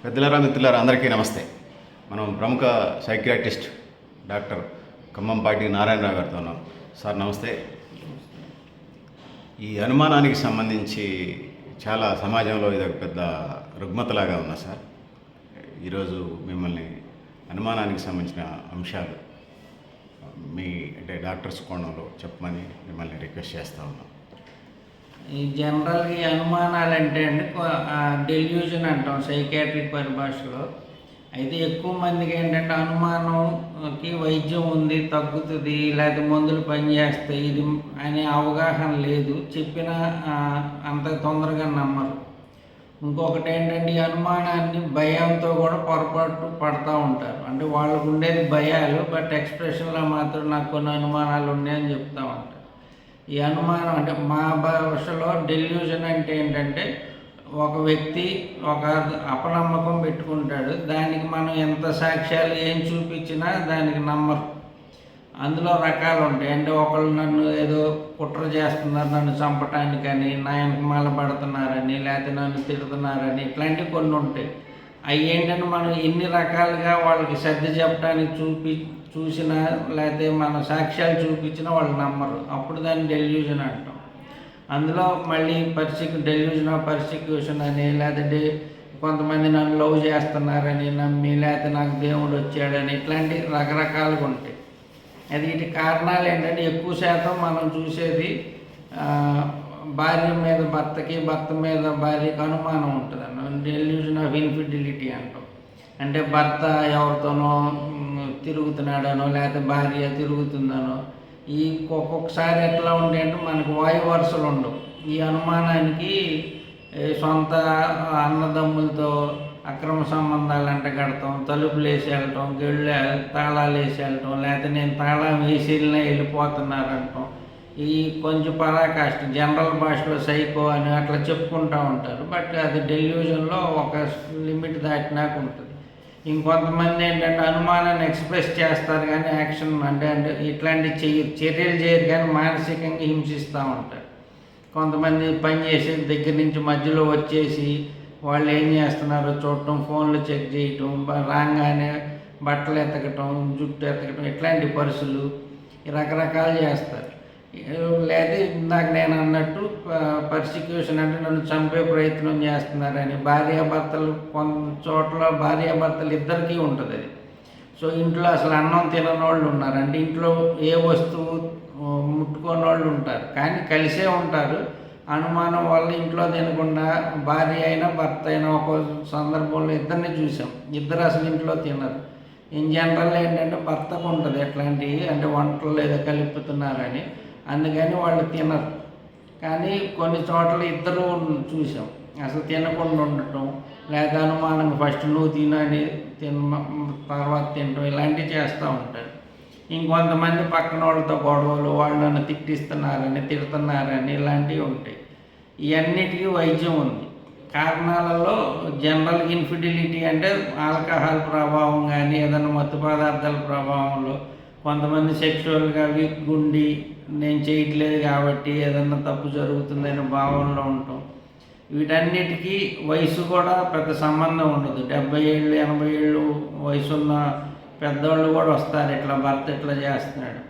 పెద్దలారా మిత్రులారా అందరికీ నమస్తే. మనం ప్రముఖ సైకియాట్రిస్ట్ డాక్టర్ ఖమ్మంపాటి నారాయణరావు గారితో ఉన్నాం. సార్ నమస్తే. ఈ అనుమానానికి సంబంధించి చాలా సమాజంలో ఇది ఒక పెద్ద రుగ్మతలాగా ఉన్నా సార్. ఈరోజు మిమ్మల్ని అనుమానానికి సంబంధించిన అంశాలు మీ డాక్టర్స్ కోణంలో చెప్పమని మిమ్మల్ని రిక్వెస్ట్ చేస్తూ ఉన్నాం. ఈ జనరల్గా ఈ అనుమానాలు అంటే అండి డెల్యూజన్ అంటాం సైకాట్రిక్ పరిభాషలో. అయితే ఎక్కువ మందికి ఏంటంటే అనుమానంకి వైద్యం ఉంది, తగ్గుతుంది, లేకపోతే మందులు పనిచేస్తాయి ఇది అనే అవగాహన లేదు. చెప్పినా అంత తొందరగా నమ్మరు. ఇంకొకటి ఏంటంటే ఈ అనుమానాన్ని భయంతో కూడా పొరపాటు పడుతూ ఉంటారు. అంటే వాళ్ళకు ఉండేది భయాలు, బట్ ఎక్స్ప్రెషన్లో మాత్రం నాకు కొన్ని అనుమానాలు ఉన్నాయని చెప్తూ ఉంటారు. ఈ అనుమానం అంటే మా భాషలో డెల్యూజన్ అంటే ఏంటంటే ఒక వ్యక్తి ఒక అపనమ్మకం పెట్టుకుంటాడు, దానికి మనం ఎంత సాక్ష్యాలు ఏం చూపించినా దానికి నమ్మరు. అందులో రకాలు ఉంటాయి. అంటే ఒకళ్ళు నన్ను ఏదో కుట్ర చేస్తున్నారు, నన్ను చంపటానికని, నా వెనకమాల పడుతున్నారని, లేకపోతే నన్ను తిడుతున్నారని, ఇట్లాంటివి కొన్ని ఉంటాయి. అవి ఏంటంటే మనం ఎన్ని రకాలుగా వాళ్ళకి సర్ది చెప్పడానికి చూసినా లేకపోతే మన సాక్ష్యాలు చూపించినా వాళ్ళు నమ్మరు. అప్పుడు దాన్ని డెల్యూజన్ అంటాం. అందులో మళ్ళీ డెల్యూజన్ ఆఫ్ పర్సిక్యూషన్ అని, లేకపోతే కొంతమంది నన్ను లవ్ చేస్తున్నారని నమ్మి, లేకపోతే నాకు దేవుడు వచ్చాడని, ఇట్లాంటి రకరకాలుగా ఉంటాయి. అది వీటి కారణాలు ఏంటంటే ఎక్కువ శాతం మనం చూసేది భార్య మీద భర్తకి, భర్త మీద భార్యకి అనుమానం ఉంటుంది అన్న డెల్యూజన్ ఆఫ్ ఇన్ఫిడిలిటీ అంటాం. అంటే భర్త ఎవరితోనో తిరుగుతున్నాడనో లేకపోతే భార్య తిరుగుతుందనో. ఈ ఒక్కొక్కసారి ఎట్లా ఉండే అంటే మనకు వాయు వరుసలు ఉండవు. ఈ అనుమానానికి సొంత అన్నదమ్ములతో అక్రమ సంబంధాలు అంటగడతాం, తలుపులు వేసి వెళ్ళటం, తాళాలు వేసి వెళ్ళటం, లేకపోతే నేను తాళం వేసి వెళ్ళిపోతున్నారంటాం. ఈ కొంచెం పరాకాష్ట జనరల్ భాషలో సైకో అని అట్లా చెప్పుకుంటూ ఉంటారు. బట్ అది డెల్యూజన్లో ఒక లిమిట్ దాటినాక ఉంటుంది. ఇంకొంతమంది ఏంటంటే అనుమానాన్ని ఎక్స్ప్రెస్ చేస్తారు కానీ యాక్షన్ అంటే ఇట్లాంటి చర్యలు చేయరు కానీ మానసికంగా హింసిస్తూ ఉంటారు. కొంతమంది పని చేసే దగ్గర నుంచి మధ్యలో వచ్చేసి వాళ్ళు ఏం చేస్తున్నారో చూడటం, ఫోన్లు చెక్ చేయటం, రాగానే బట్టలు ఎతకటం, జుట్టు ఎతకటం, ఇట్లాంటి పరుసులు రకరకాలు చేస్తారు. లేదా ఇందాక నేను అన్నట్టు పర్సిక్యూషన్ అంటే నన్ను చంపే ప్రయత్నం చేస్తున్నారని. భార్యాభర్తలు కొంత చోట్ల భార్యాభర్తలు ఇద్దరికీ ఉంటుంది అది. సో ఇంట్లో అసలు అన్నం తినని వాళ్ళు ఉన్నారు, అంటే ఇంట్లో ఏ వస్తువు ముట్టుకోని వాళ్ళు ఉంటారు, కానీ కలిసే ఉంటారు. అనుమానం వల్ల ఇంట్లో తినకుండా భార్య అయినా భర్త అయినా ఒక సందర్భంలో ఇద్దరిని చూసాం, ఇద్దరు అసలు ఇంట్లో తినరు. ఇన్ జనరల్ ఏంటంటే భర్తకు ఉంటుంది ఎట్లాంటివి అంటే వంటలు ఏదో కలుపుతున్నారని, అందుకని వాళ్ళు తినరు. కానీ కొన్ని చోట్ల ఇద్దరు చూసాం అసలు తినకుండా ఉండటం, లేదా అనుమానంగా ఫస్ట్ నువ్వు తినని తర్వాత తినటం, ఇలాంటివి చేస్తూ ఉంటారు. ఇంకొంతమంది పక్కన వాళ్ళతో గొడవలు, వాళ్ళు నన్ను తిడుతున్నారని ఇలాంటివి ఉంటాయి. ఇవన్నిటికీ వైద్యం ఉంది. కారణాలలో జనరల్ ఇన్ఫిడిలిటీ అంటే ఆల్కహాల్ ప్రభావం కానీ ఏదైనా మత్తు పదార్థాల ప్రభావంలో, కొంతమంది సెక్షువల్గా వీక్ గుండి నేను చేయట్లేదు కాబట్టి ఏదన్నా తప్పు జరుగుతుందనే భావనలో ఉంటాం. వీటన్నిటికీ వయసు కూడా పెద్ద సంబంధం ఉండదు. 70 ఏళ్ళు 80 ఏళ్ళు వయసున్న పెద్దవాళ్ళు కూడా వస్తారు, ఇట్లా భర్త ఇట్లా చేస్తున్నాడు.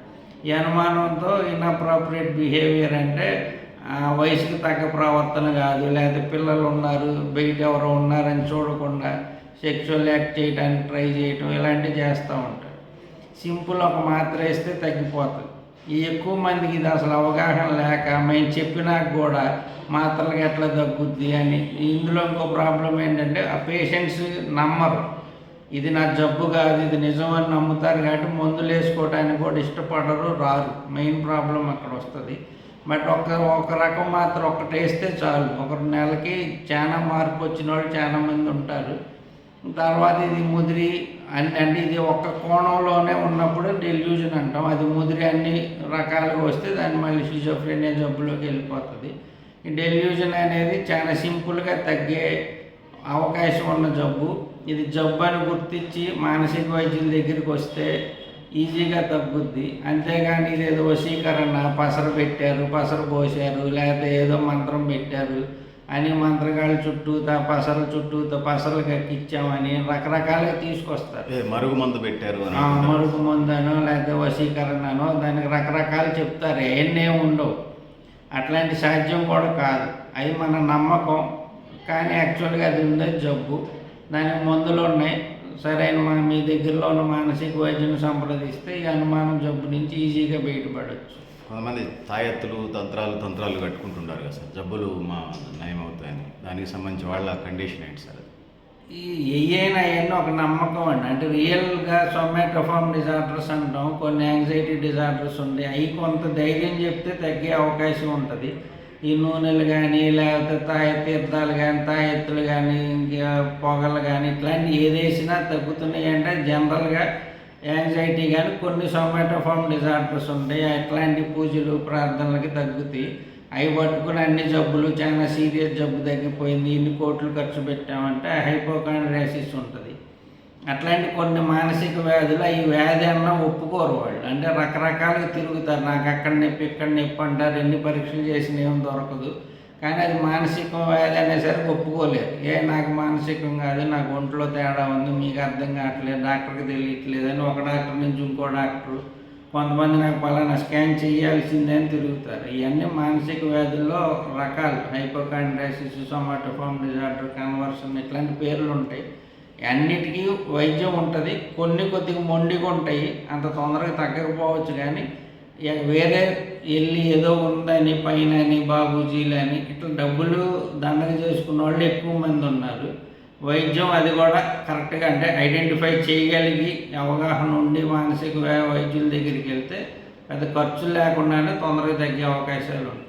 ఈ అనుమానంతో ఇన్అప్రోప్రియేట్ బిహేవియర్ అంటే వయసుకి తగ్గ ప్రవర్తన కాదు, లేకపోతే పిల్లలు ఉన్నారు బయట ఎవరో ఉన్నారని చూడకుండా సెక్షువల్ యాక్ట్ చేయడానికి ట్రై చేయటం, ఇలాంటివి చేస్తూ ఉంటారు. సింపుల్ ఒక మాత్ర వేస్తే తగ్గిపోతుంది. ఈ ఎక్కువ మందికి ఇది అసలు అవగాహన లేక మేము చెప్పినాక కూడా మాత్రలకు ఎట్లా తగ్గుద్ది అని. ఇందులో ఇంకో ప్రాబ్లం ఏంటంటే ఆ పేషెంట్స్ నమ్మరు, ఇది నా జబ్బు కాదు ఇది నిజమని నమ్ముతారు కాబట్టి మందులు వేసుకోవడానికి కూడా ఇష్టపడరు, రారు. మెయిన్ ప్రాబ్లం అక్కడ వస్తుంది. బట్ ఒక రకం మాత్రం ఒకటి వేస్తే చాలు, ఒక నెలకి చాలా మార్పు వచ్చిన వాళ్ళు చాలామంది ఉంటారు. తర్వాత ఇది ముదిరి అంటే ఇది ఒక కోణంలోనే ఉన్నప్పుడు డెల్యూజన్ అంటాం. అది ముదిరి అన్ని రకాలుగా వస్తే దాన్ని మళ్ళీ షిజోఫ్రెనియా జబ్బులోకి వెళ్ళిపోతుంది. ఈ డెల్యూజన్ అనేది చాలా సింపుల్గా తగ్గే అవకాశం ఉన్న జబ్బు. ఇది జబ్బు అని గుర్తించి మానసిక వైద్యుల దగ్గరికి వస్తే ఈజీగా తగ్గుద్ది. అంతేగాని ఇదేదో వశీకరణ, పసరు పెట్టారు, పసరు పోసారు, లేకపోతే ఏదో మంత్రం పెట్టారు, అని మంత్రగాళ్ళ చుట్టూతా పసల చుట్టూతా పసలు కక్కిచ్చామని రకరకాలుగా తీసుకొస్తారు. మరుగు మందు పెట్టారు అని మరుగు మందనో లేకపోతే వశీకరణనో దానికి రకరకాలు చెప్తారు. అవన్నీ ఉండవు, అట్లాంటి సాధ్యం కూడా కాదు. అది మన నమ్మకం, కానీ యాక్చువల్గా అది ఉండే జబ్బు, దానికి మందులు ఉన్నాయి. సరైన మీ దగ్గరలో ఉన్న మానసిక వైద్యుని సంప్రదిస్తే ఈ అనుమానం జబ్బు నుంచి ఈజీగా బయటపడవచ్చు. కొంతమంది తాయెత్తులు తంత్రాలు కట్టుకుంటున్నారు కదా సార్, జబ్బులు నయం అవుతాయని. దానికి సంబంధించి వాళ్ళ కండిషన్ ఏంటి సార్? ఏయైనా అవన్నీ ఒక నమ్మకం అండి. అంటే రియల్గా సొమాటోఫార్మ్ డిజార్డర్స్ అంటాం, కొన్ని యాంగ్జైటీ డిజార్డర్స్ ఉంటాయి. అవి కొంత ధైర్యం చెప్తే తగ్గే అవకాశం ఉంటుంది. ఈ నూనెలు కానీ లేకపోతే తీర్థాలు కానీ తాయెత్తులు కానీ ఇంకా పొగలు కానీ ఇట్లాంటివి ఏదేసినా తగ్గుతున్నాయి అంటే జనరల్గా యాంగ్జైటీ కానీ కొన్ని సొమాటోఫార్మ్ డిజార్డర్స్ ఉంటాయి. అట్లాంటి పూజలు ప్రార్థనలకి తగ్గుతాయి. అవి పట్టుకుని అన్ని జబ్బులు చాలా సీరియస్ జబ్బు తగ్గిపోయింది, ఇన్ని కోట్లు ఖర్చు పెట్టామంటే హైపోకాండ్రియాసిస్ ఉంటుంది. అట్లాంటి కొన్ని మానసిక వ్యాధులు ఈ వ్యాధి అన్నా ఒప్పుకోరు వాళ్ళు. అంటే రకరకాలుగా తిరుగుతారు, నాకు అక్కడ నొప్పి ఇక్కడ నొప్పి అంటారు, ఎన్ని పరీక్షలు చేసినా ఏం దొరకదు. కానీ అది మానసిక వ్యాధి అనేసరికి ఒప్పుకోలేరు. నాకు మానసికం కాదు, నాకు ఒంట్లో తేడా ఉంది, మీకు అర్థం కావట్లేదు, డాక్టర్కి తెలియట్లేదు అని ఒక డాక్టర్ నుంచి ఇంకో డాక్టరు, కొంతమంది నాకు పలానా స్కాన్ చేయాల్సిందే అని తిరుగుతారు. ఇవన్నీ మానసిక వ్యాధుల్లో రకాలు. హైపోకాండ్రియాసిస్, సొమాటోఫార్మ్ డిజార్డర్, కన్వర్షన్ ఇట్లాంటి పేర్లు ఉంటాయి. అన్నిటికీ వైద్యం ఉంటుంది. కొన్ని కొద్దిగా మొండిగా ఉంటాయి, అంత తొందరగా తగ్గకపోవచ్చు. కానీ వేరే వెళ్ళి ఏదో ఉందని పైన అని బాబూజీలని ఇట్లా డబ్బులు దండగ చేసుకున్న వాళ్ళు ఎక్కువ మంది ఉన్నారు. వైద్యం అది కూడా కరెక్ట్గా అంటే ఐడెంటిఫై చేయగలిగి అవగాహన ఉండి మానసిక వైద్యుల దగ్గరికి వెళ్తే పెద్ద ఖర్చులు లేకుండానే తొందరగా తగ్గే అవకాశాలు ఉంటాయి.